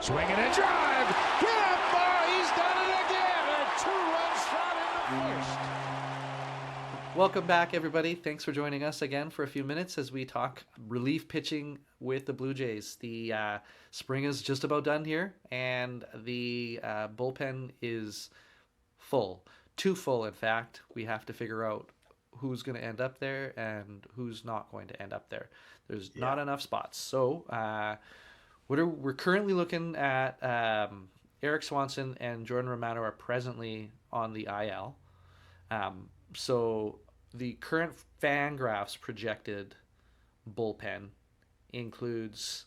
Swinging a drive. Get up, bar. He's done it again. A two-run shot in the first. Welcome back, everybody. Thanks for joining us again for a few minutes as we talk relief pitching with the Blue Jays. The spring is just about done here, and the bullpen is full. Too full, in fact. We have to figure out who's going to end up there and who's not going to end up there. There's not enough spots. So we're currently looking at Eric Swanson and Jordan Romano are presently on the IL. So the current Fangraphs projected bullpen includes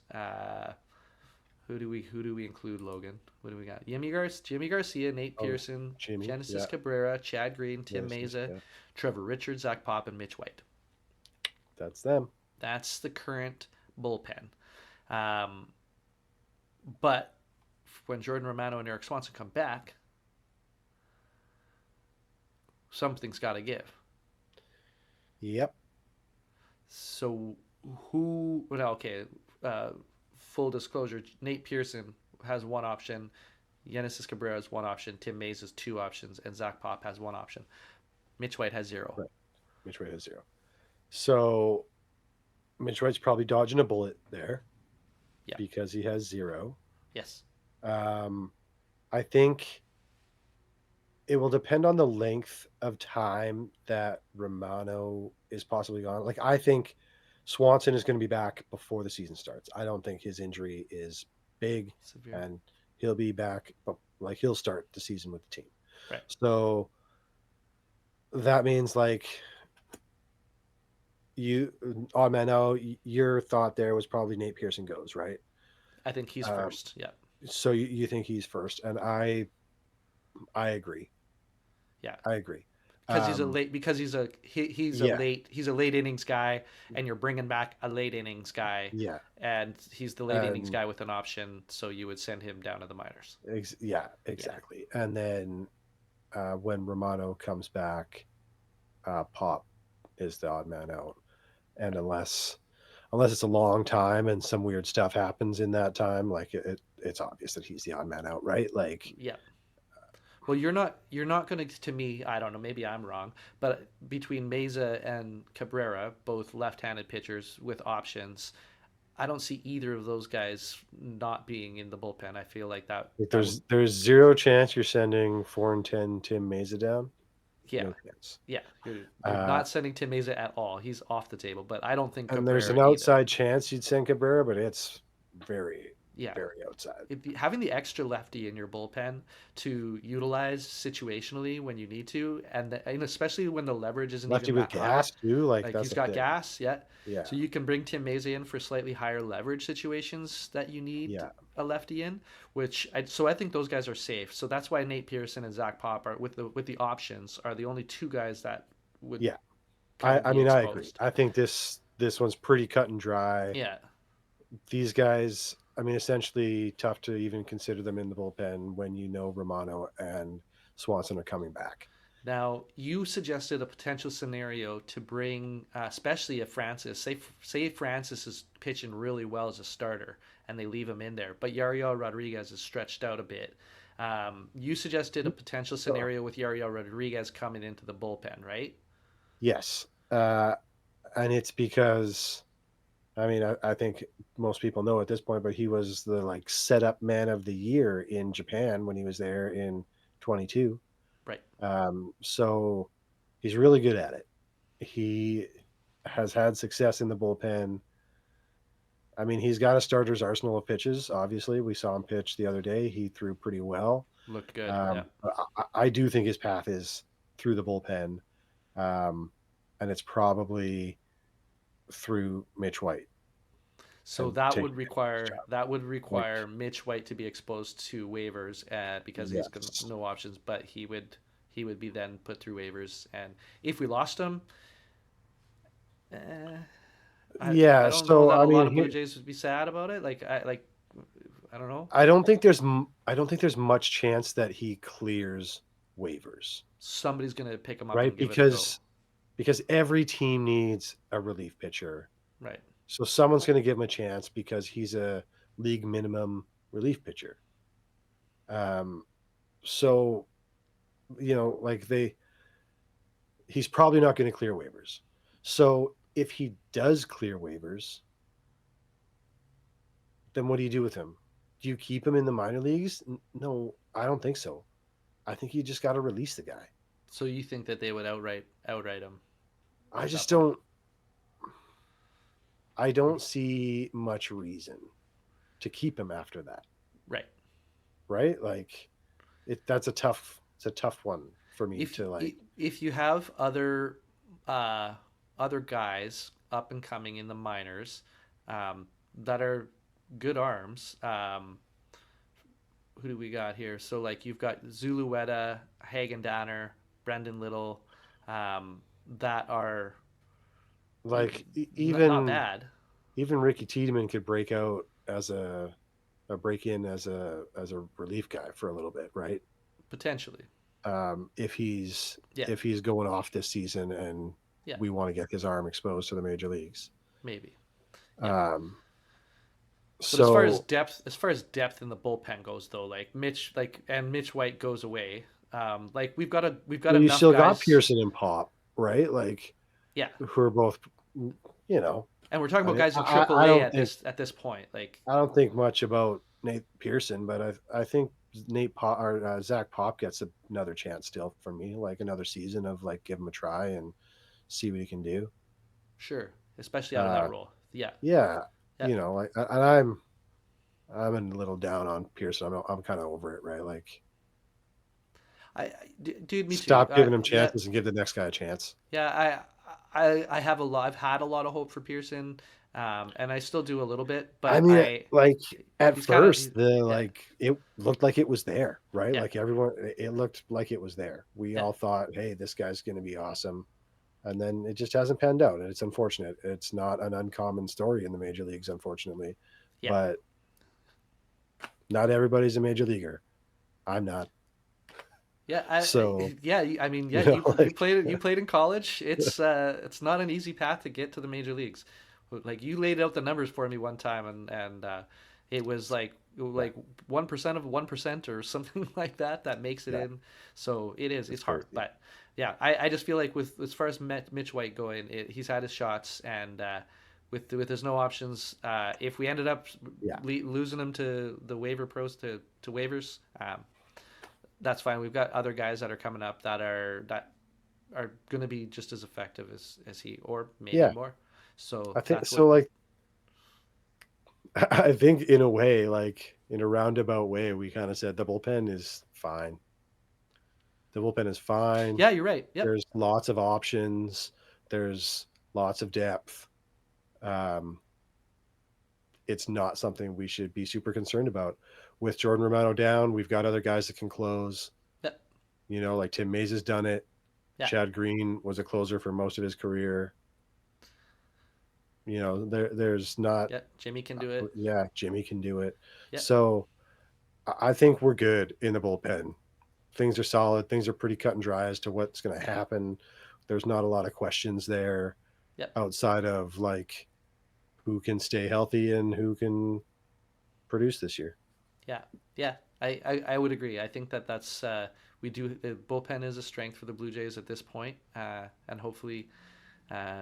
who do we include, Logan? What do we got? Jimmy Garcia, Nate Pearson, Genesis Cabrera, Chad Green, Tim Meza, Trevor Richards, Zach Pop, and Mitch White. That's them. That's the current bullpen. But when Jordan Romano and Eric Swanson come back, something's got to give. Yep. So full disclosure, Nate Pearson has one option, Genesis Cabrera has one option, Tim Mays has two options, and Zach Pop has one option. Mitch White has zero. Right. Mitch White has zero. So Mitch White's probably dodging a bullet there. Yeah. Because he has zero. Yes. I think it will depend on the length of time that Romano is possibly gone. Like, I think Swanson is going to be back before the season starts. I don't think his injury is big, severe, and he'll be back. Like, he'll start the season with the team. Right. So that means, like, your thought there was probably Nate Pearson goes, right? I think he's first. Yeah. So you think he's first, and I agree. Yeah, I agree. He's a late innings guy, and you're bringing back a late innings guy. Yeah, and he's the late innings guy with an option, so you would send him down to the minors. Yeah, exactly. Yeah. And then when Romano comes back, Pop is the odd man out, and unless it's a long time and some weird stuff happens in that time, like it's obvious that he's the odd man out, right? Like, yeah. Well, you're not going to me, I don't know, maybe I'm wrong, but between Meza and Cabrera, both left-handed pitchers with options, I don't see either of those guys not being in the bullpen. I feel like that. There's zero chance you're sending 4-10 Tim Meza down. Yeah. No chance. Yeah. You're not sending Tim Meza at all. He's off the table, but I don't think and Cabrera there's an outside chance you'd send Cabrera, but it's very outside. Having the extra lefty in your bullpen to utilize situationally when you need to, and especially when the leverage isn't lefty even with gas too, like that's he's got gas, yeah. So you can bring Tim Meza in for slightly higher leverage situations that you need a lefty in, so I think those guys are safe. So that's why Nate Pearson and Zach Pop are with the options are the only two guys that would. Yeah, I mean, I agree. I think this one's pretty cut and dry. Yeah, these guys. I mean, essentially tough to even consider them in the bullpen when you know Romano and Swanson are coming back. Now, you suggested a potential scenario to bring, especially if Francis, say Francis is pitching really well as a starter and they leave him in there, but Yariel Rodriguez is stretched out a bit. You suggested a potential scenario with Yariel Rodriguez coming into the bullpen, right? Yes. And it's because... I mean, I think most people know at this point, but he was the setup man of the year in Japan when he was there in 22. Right. So he's really good at it. He has had success in the bullpen. I mean, he's got a starter's arsenal of pitches. Obviously, we saw him pitch the other day. He threw pretty well. Looked good. Yeah. I do think his path is through the bullpen, and it's probably through Mitch White. So that would require Mitch White to be exposed to waivers because he's got no options, but he would be then put through waivers, and if we lost him, I don't know that a lot of Blue Jays would be sad about it. I don't know. I don't think there's much chance that he clears waivers. Somebody's going to pick him up, right? Because every team needs a relief pitcher, right? So someone's going to give him a chance because he's a league minimum relief pitcher. So, like he's probably not going to clear waivers. So if he does clear waivers, then what do you do with him? Do you keep him in the minor leagues? No, I don't think so. I think you just got to release the guy. So you think that they would outright him I at that just point? don't. I don't see much reason to keep him after that. Right. Right? Like that's a tough. It's a tough one for me If to like. if you have uh, other guys up and coming in the minors that are good arms, who do we got here? So like you've got Zulueta, Hagen Danner, Brendan Little, that are Like not even bad Ricky Tiedemann could break out as a break in as a relief guy for a little bit, right? potentially. If he's Yeah, going off this season and yeah, we want to get his arm exposed to the major leagues. maybe. Yeah. Um, But so as far as depth in the bullpen goes, though, like Mitch White goes away. Like we've got well, you enough still got guys. Pearson and Pop, right? Like Yeah, who are both, you know. and we're talking I about mean, guys in Triple I A don't think at this point. Like, much about Nate Pearson, but I think Nate Pop or Zach Pop gets another chance still from me, like another season of like give him a try and see what he can do. sure, especially out of that Uh, role. Yeah, yeah, yeah. like, and I'm a little down on Pearson. I'm kind of over it, right? Like, Dude, me too. stop giving him Yeah, chances and give the next guy a chance. yeah. I have a lot. I've had a lot of hope for Pearson, and I still do a little bit. I But mean, like at he's kind of first, the yeah, like it looked like it was there, right? yeah, Like everyone, it looked like it was there. We yeah, all thought, hey, this guy's going to be awesome, and then it just hasn't panned out, and it's unfortunate. It's not an uncommon story in the major leagues, unfortunately, yeah. but not everybody's a major leaguer. I'm not, Yeah, so yeah, I mean, yeah, you like played in college. It's not an easy path to get to the major leagues. Like you laid out the numbers for me one time, and it was yeah, 1% of 1% or something like that that makes it yeah, in. So it's it's hard, crazy. but yeah, I just feel like with as far as Mitch White going, he's had his shots, and with there's no options. If we ended up Yeah, losing him to the waiver pros to waivers. That's fine. We've got other guys that are coming up that are going to be just as effective as he, or maybe yeah. more. So I think that's so. what. Like I think in a way, like in a roundabout way, we kind of said the bullpen is fine. The bullpen is fine. Yeah, you're right. Yep. There's lots of options. There's lots of depth. Um, it's not something we should be super concerned about. With Jordan Romano down, we've got other guys that can close. Yep. Like Tim Mays has done it. Yeah. Chad Green was a closer for most of his career. There's not. Yeah. Jimmy can do it. Yeah, Jimmy can do it. Yeah. So I think we're good in the bullpen. Things are solid. Things are pretty cut and dry as to what's going to happen. There's not a lot of questions there Yep. outside of like who can stay healthy and who can produce this year. Yeah. Yeah. I would agree. I think that's we do the bullpen is a strength for the Blue Jays at this point, and hopefully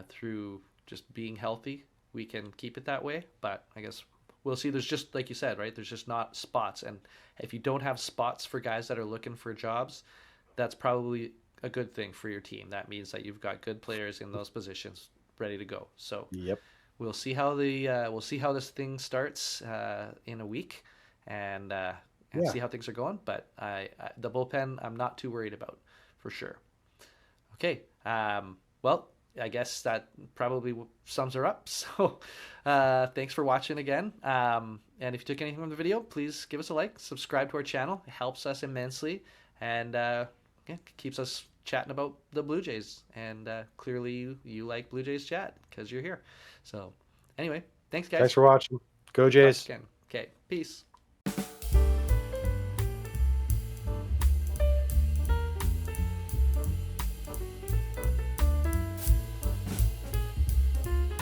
through just being healthy we can keep it that way. But I guess we'll see. There's just like you said, right? There's just not spots, and if you don't have spots for guys that are looking for jobs, that's probably a good thing for your team. That means that you've got good players in those positions ready to go. So Yep. we'll see how this thing starts in a week, and Yeah. see how things are going. But the bullpen, I'm not too worried about for sure. Okay. Well, I guess that probably sums her up. So, thanks for watching again. And if you took anything from the video, please give us a like, subscribe to our channel. It helps us immensely, and yeah, keeps us chatting about the Blue Jays. And clearly, you like Blue Jays chat because you're here. So, anyway, thanks, Thanks guys. for watching. Go Talk to Jays. you again. Okay, peace.